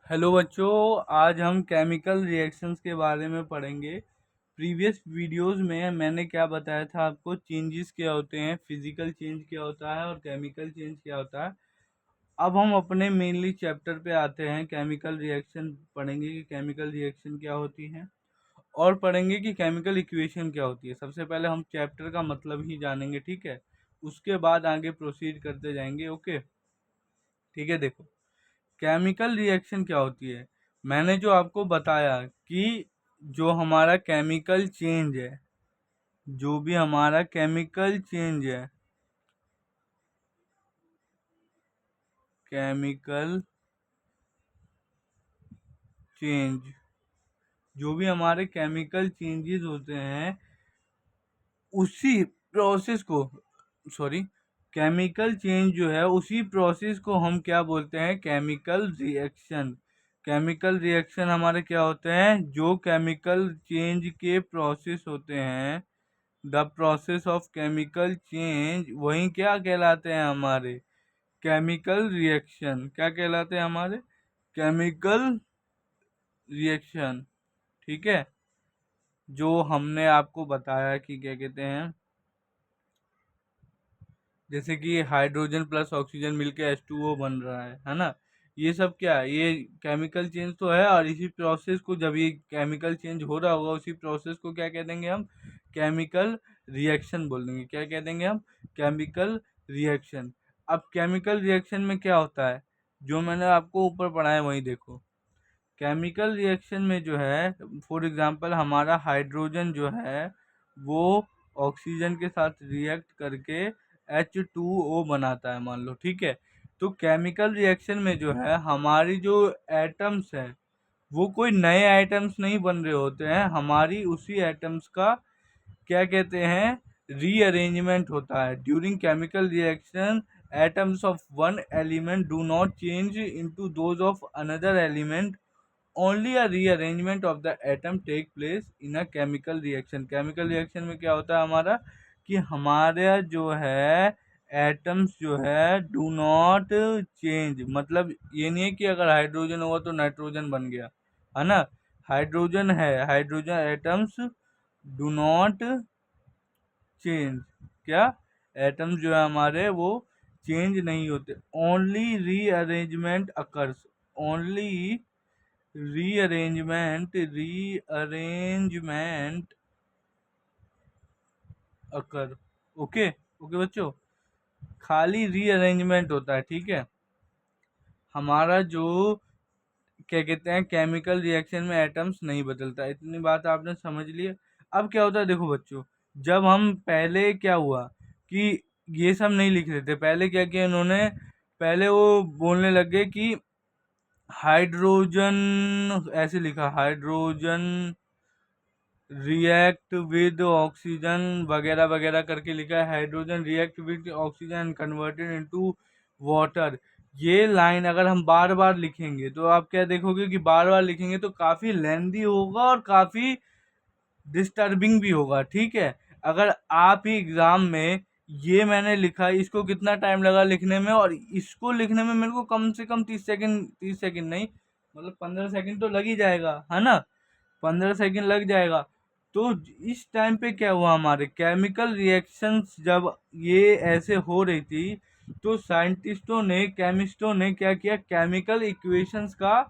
Hello बच्चों, आज हम केमिकल रिएक्शंस के बारे में पढ़ेंगे। प्रीवियस वीडियोस में मैंने क्या बताया था आपको, चेंजेस क्या होते हैं, फिजिकल चेंज क्या होता है और केमिकल चेंज क्या होता है। अब हम अपने मेनली चैप्टर पे आते हैं। केमिकल रिएक्शन पढ़ेंगे कि केमिकल रिएक्शन क्या होती है और पढ़ेंगे कि केमिकल इक्वेशन क्या होती है। सबसे पहले हम चैप्टर का मतलब ही जानेंगे, ठीक है। उसके बाद आगे प्रोसीड करते जाएंगे। ओके, ठीक है। देखो, केमिकल रिएक्शन क्या होती है। मैंने जो आपको बताया कि जो हमारा केमिकल चेंज है, जो भी हमारा केमिकल चेंज है, केमिकल चेंज, जो भी हमारे केमिकल चेंजेस होते हैं उसी प्रोसेस को, सॉरी, केमिकल चेंज जो है उसी प्रोसेस को हम क्या बोलते हैं, केमिकल रिएक्शन। केमिकल रिएक्शन हमारे क्या होते हैं, जो केमिकल चेंज के प्रोसेस होते हैं, the process of chemical change, वही क्या कहलाते हैं हमारे, केमिकल रिएक्शन। क्या कहलाते हैं हमारे, केमिकल रिएक्शन, ठीक है। जो हमने आपको बताया कि क्या कहते हैं, जैसे कि हाइड्रोजन प्लस ऑक्सीजन मिलके H2O बन रहा है ना। ये सब क्या है, ये केमिकल चेंज तो है। और इसी प्रोसेस को, जब ये केमिकल चेंज हो रहा होगा, उसी प्रोसेस को क्या कह देंगे हम, केमिकल रिएक्शन बोल देंगे। क्या कह देंगे हम, केमिकल रिएक्शन। अब केमिकल रिएक्शन में क्या होता है, जो मैंने आपको ऊपर पढ़ाया वही देखो। केमिकल रिएक्शन में जो है, फॉर एग्जांपल हमारा हाइड्रोजन जो है वो ऑक्सीजन के साथ रिएक्ट करके H2O बनाता है, मान लो, ठीक है। तो केमिकल रिएक्शन में जो है हमारी जो एटम्स हैं वो कोई नए एटम्स नहीं बन रहे होते हैं, हमारी उसी एटम्स का क्या कहते हैं, रीअरेंजमेंट होता है। During chemical reaction atoms of one element do not change into those of another element, only a rearrangement of the atom take place in a chemical reaction. Chemical reaction में क्या होता है हमारा, कि हमारे जो है एटम्स जो है डू नॉट चेंज, मतलब ये नहीं है कि अगर हाइड्रोजन हुआ तो नाइट्रोजन बन गया, है ना। हाइड्रोजन है, hydrogen atoms do not change. क्या, एटम्स जो है हमारे वो चेंज नहीं होते, only rearrangement occurs, only rearrangement occur. Okay okay बच्चों, खाली रीअरेंजमेंट होता है, ठीक है। हमारा जो क्या कहते हैं, केमिकल रिएक्शन में एटम्स नहीं बदलता। इतनी बात आपने समझ लिया। अब क्या होता है, देखो बच्चों, जब हम पहले क्या हुआ कि ये सब नहीं लिख रहे थे, पहले क्या किया इन्होंने, पहले वो बोलने लगे कि हाइड्रोजन, ऐसे लिखा, हाइड्रोजन रिएक्ट विद ऑक्सीजन वगैरह वगैरह करके लिखा है, hydrogen react with oxygen converted into water. ये लाइन अगर हम बार बार लिखेंगे तो आप क्या देखोगे कि बार बार लिखेंगे तो काफ़ी लेंदी होगा और काफ़ी डिस्टर्बिंग भी होगा, ठीक है। अगर आप ही एग्ज़ाम में ये मैंने लिखा, इसको कितना टाइम लगा लिखने में, और इसको लिखने में मेरे को कम से कम 30 सेकंड, 30 सेकंड नहीं, मतलब 15 सेकंड तो लग ही जाएगा, है ना। 15 सेकंड लग जाएगा। तो इस टाइम पे क्या हुआ, हमारे केमिकल रिएक्शंस जब ये ऐसे हो रही थी तो साइंटिस्टों ने, केमिस्टों ने क्या किया, केमिकल इक्वेशंस का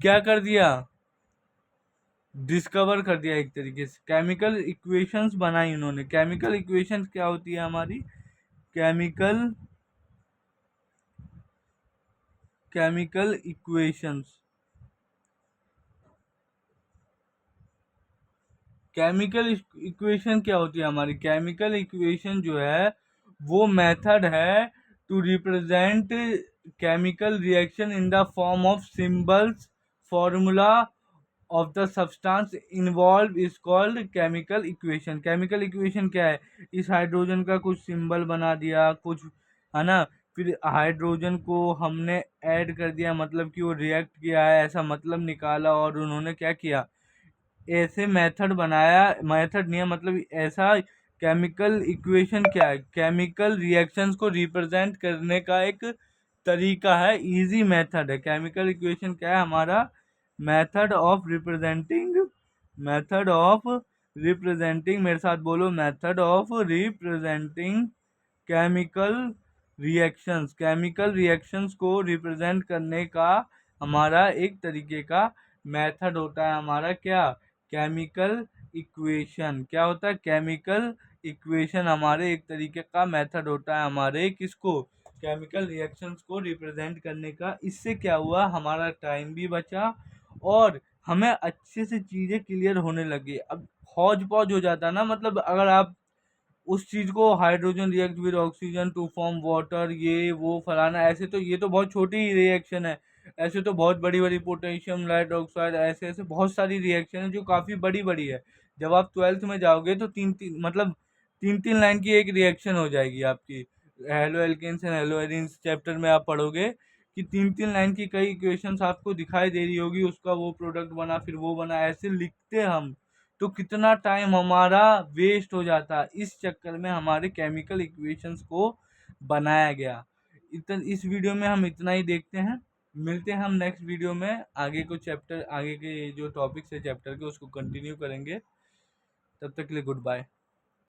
क्या कर दिया, डिस्कवर कर दिया। एक तरीके से केमिकल इक्वेशंस बनाई उन्होंने। केमिकल इक्वेशंस क्या होती है हमारी, chemical chemical equations, chemical equation क्या होती है हमारी, केमिकल इक्वेशन जो है वो मेथड है to represent chemical reaction in the form of symbols, formula of the substance involve is called chemical equation. Chemical equation क्या है, इस हाइड्रोजन का कुछ सिंबल बना दिया कुछ, है ना। फिर हाइड्रोजन को हमने ऐड कर दिया, मतलब कि वो रिएक्ट किया है, ऐसा मतलब निकाला। और उन्होंने क्या किया, ऐसे मेथड बनाया, मेथड नहीं है, मतलब ऐसा केमिकल इक्वेशन क्या है, केमिकल रिएक्शंस को रिप्रेजेंट करने का एक तरीका है, इजी मेथड है। केमिकल इक्वेशन क्या है हमारा? Method of representing, method of representing, मेरे साथ बोलो, method of representing chemical reactions. Chemical reactions को रिप्रेजेंट करने का हमारा एक तरीके का मेथड होता है हमारा क्या? Chemical equation. क्या होता है? केमिकल इक्वेशन हमारे एक तरीके का मेथड होता है हमारे किसको? केमिकल रिएक्शंस को रिप्रेजेंट करने का। इससे क्या हुआ? हमारा टाइम भी बचा और हमें अच्छे से चीज़ें क्लियर होने लगी। अब हौज पौज हो जाता ना, मतलब अगर आप उस चीज को hydrogen react with oxygen to form water, ये वो फलाना, ऐसे तो ये तो बहुत छोटी ही रिएक्शन है। ऐसे तो बहुत बड़ी बड़ी पोटेशियम लाइट ऑक्साइड, ऐसे ऐसे बहुत सारी रिएक्शन है जो काफी बड़ी बड़ी है। जब आप ट्वेल्थ में जाओगे तो तीन तीन मतलब तीन तीन लाइन की एक रिएक्शन हो जाएगी आपकी। Haloalkanes and haloarenes chapter में आप पढ़ोगे कि तीन तीन लाइन की कई इक्वेशंस आपको दिखाई दे रही होगी, उसका वो प्रोडक्ट बना, फिर वो बना, ऐसे लिखते हम तो कितना टाइम हमारा वेस्ट हो जाता। इस चक्कर में हमारे केमिकल इक्वेशंस को बनाया गया। इस वीडियो में हम इतना ही देखते हैं। मिलते हैं हम नेक्स्ट वीडियो में, आगे को चैप्टर, आगे के जो टॉपिक्स है चैप्टर के उसको कंटिन्यू करेंगे। तब तक के लिए गुड बाय।